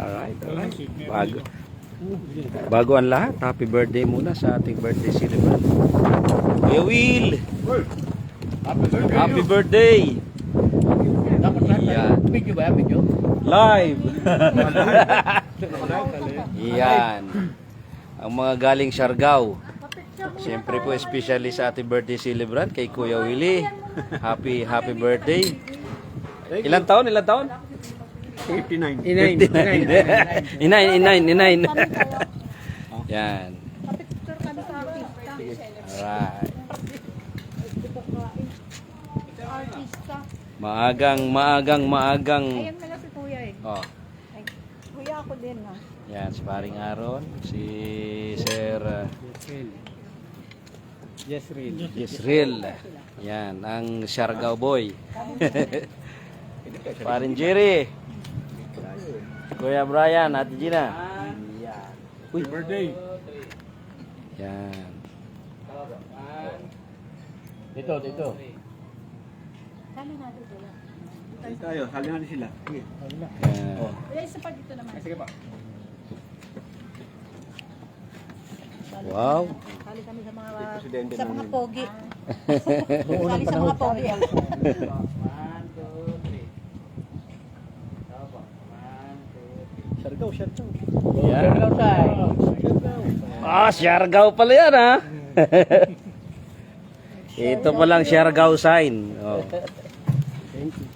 Alright. Bago ang lahat, happy birthday muna sa ating birthday celebrant. Kuya Will! Happy birthday! Yan. Video ba yan? Video? Live! Yan. Ang mga galing Siargao. Siyempre po, especially sa ating birthday celebrant kay Kuya Willie. Happy birthday. Ilan taon? 59. Inain. Yan. Alright. Maagang. Ayan pala si Kuya eh. Oh. Ay, Kuya ako din ha. Yan, si paring Aaron, si Sir Yesril. Yan, ang Siargao boy. Paring Jerry. Kuya Brian, Ate Gina. Uy, Birthday. yan. Dito. Kali natin Kuya. Tayo, hali natin sila. Sige. Yan. Kuya, isa pa dito naman. Sige pa. Wow. Kali kami sa mga Presidente sa mga namin. pogi. Kali sa mga pogi. Siargao. Yan. Siargao pala yan ha. Ito palang Siargao sign. Oh.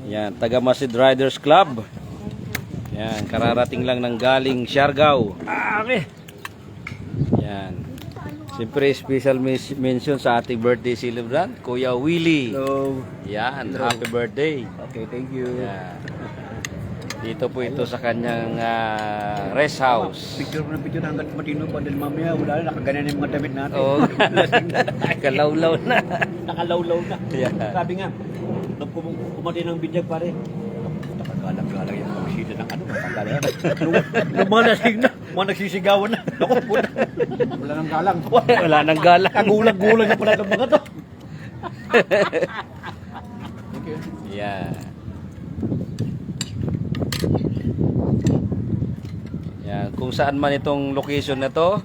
Yan, taga Masid Riders Club. Yan, kararating lang ng galing Siargao. Yan. Siyempre, special mention sa ating birthday celebrant, Kuya Willie. Hello. Yan, happy birthday. Okay, thank you. Yan. Dito po ito sa kanyang rest house. Picture hanggat matino pa dahil mamaya wala na nakaganan yung mga damit natin. Oh, kalawlaw na. Nakalawlaw na. Yeah. Sabi nga, nung kumatin ng bidyag pare, nakagalang-galang yung pamisita ng ano, nakagalang. Nung mga lasing na, mga nagsisigawan na. Naku, puta. Wala nang galang. Wala nang galang. Kagulang-gulang na pala itong mga to. Yeah. Yan, kung saan man itong location na to,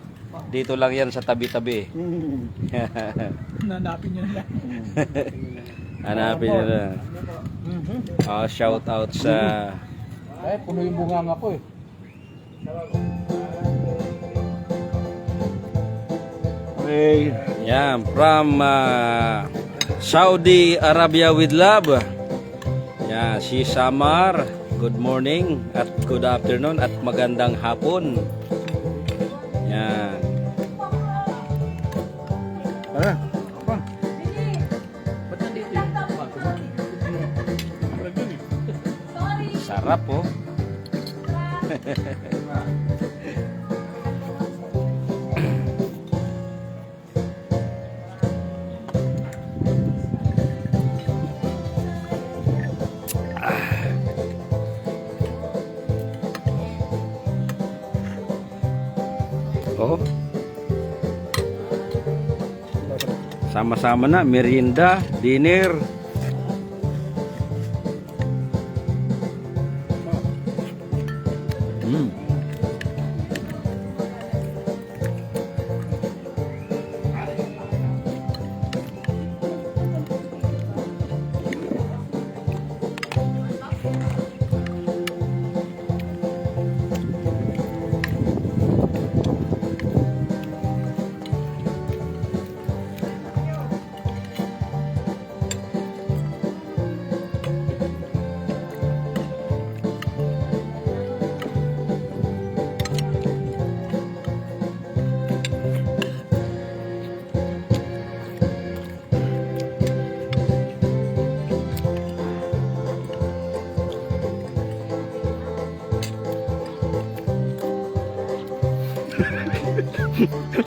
dito lang yan sa tabi-tabi. Nanapin nyo na. Hanapin nyo na. Shout out sa Puno yung bunga ko eh. Okay. yan, from Saudi Arabia with love. Yan, si Samar. Good morning at good afternoon at magandang hapon. Yan. Tara. Sarap oh. Oh. Sama-sama na merienda, dinner.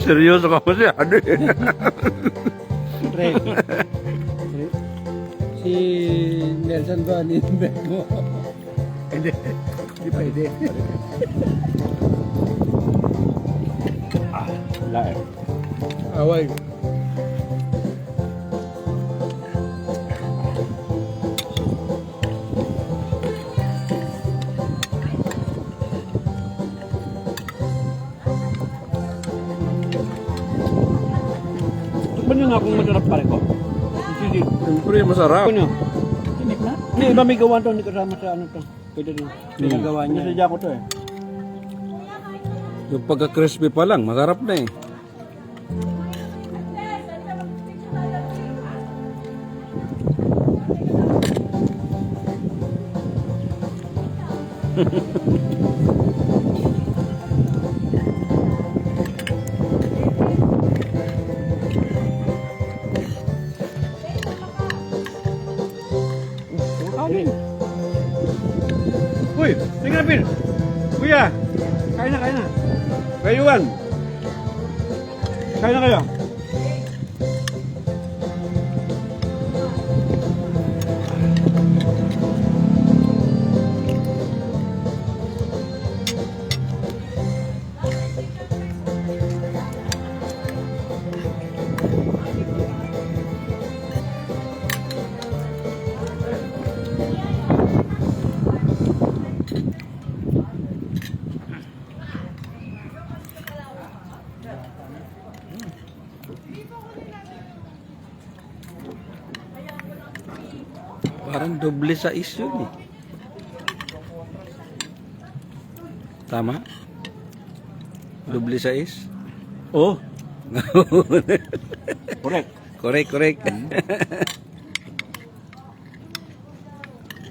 Seryoso ka masyado eh. Si Nelson ba ni-invent mo? Hindi pwede. Wala eh. Away. nga kung masarap pare ko. Hindi. Siyempre, masarap. Ano? Tinik na? Hindi, iba may gawa to, hindi kasama sa ano to. Pwede rin. Ginagawa niya. Nasadya ko to eh. Yung pagka-crispy pa lang, masarap na eh. Kanin. Uy, sige na, Pin. Kuya, kain na, kain na. Kayuan. Kain na kayo. Parang doble sa is yun eh. Tama? Doble sa is? Oh. Correct. Correct, correct.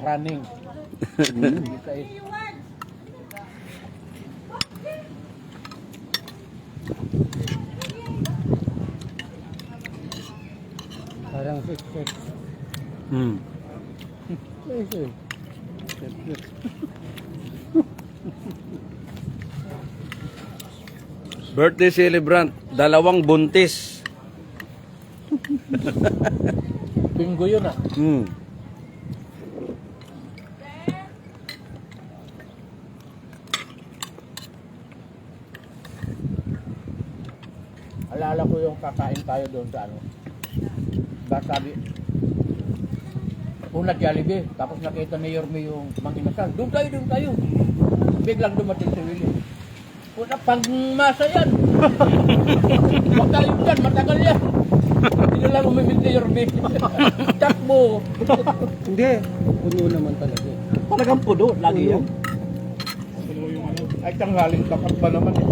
Running. Parang fit. Hmm. Birthday celebrant, dalawang buntis. Bingo yun ah. Hmm. Alala ko yung kakain tayo doon sa ano. Sabi, una Jollibee, tapos nakita ni Yorme yung manginasal. Doon tayo. Biglang dumating si Willie. Una pangmasa yan. Huwag tayo dyan, matagal yan. Hindi lang umimit ni Yorme. Takbo. Hindi, puno naman talaga. Talagang puno, lagi yan. Ay, tanghaling tapat pa naman eh.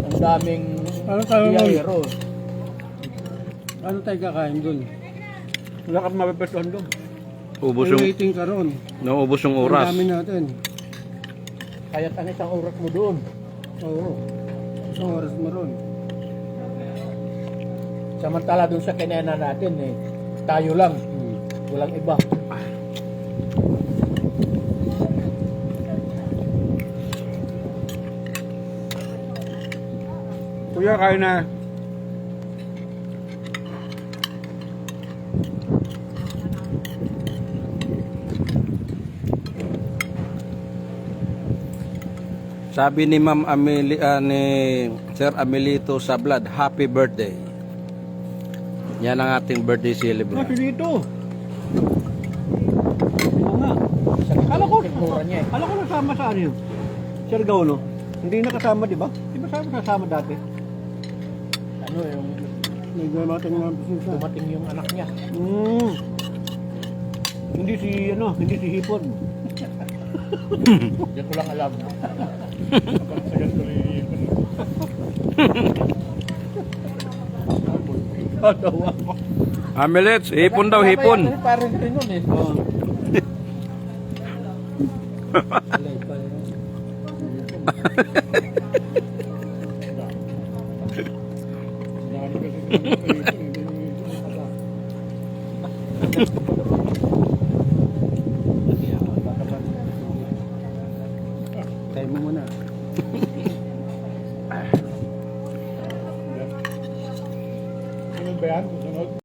Ang daming Ano tayo biyahero. Ano tayo kakain dun? Wala kang mapipestuhan doon. Ubos May yung, waiting ka ron. naubos yung Ang oras. dami natin. Kaya ang isang oras mo doon. Oo. Isang oras mo ron. Samantala doon sa kinena natin eh. Tayo lang. Walang iba. Kuya, kain na. Sabi ni Ma'am ni Sir Amelito Sablad, happy birthday. Yan ang ating birthday celebrant. Kasi dito. Oo nga. Kala ko mura niya eh. Alam ko nasama sa ano yun? Siargao, no? Hindi nakasama, di ba? Di ba sabi nasama dati? Ano yung May dumating mga bisita. dumating yung anak niya. Hindi si Hipon. Hindi ko lang alam. Tatawa ko. Amelets, hipon daw, hipon. Parang rin nun eh. Alay pa yun.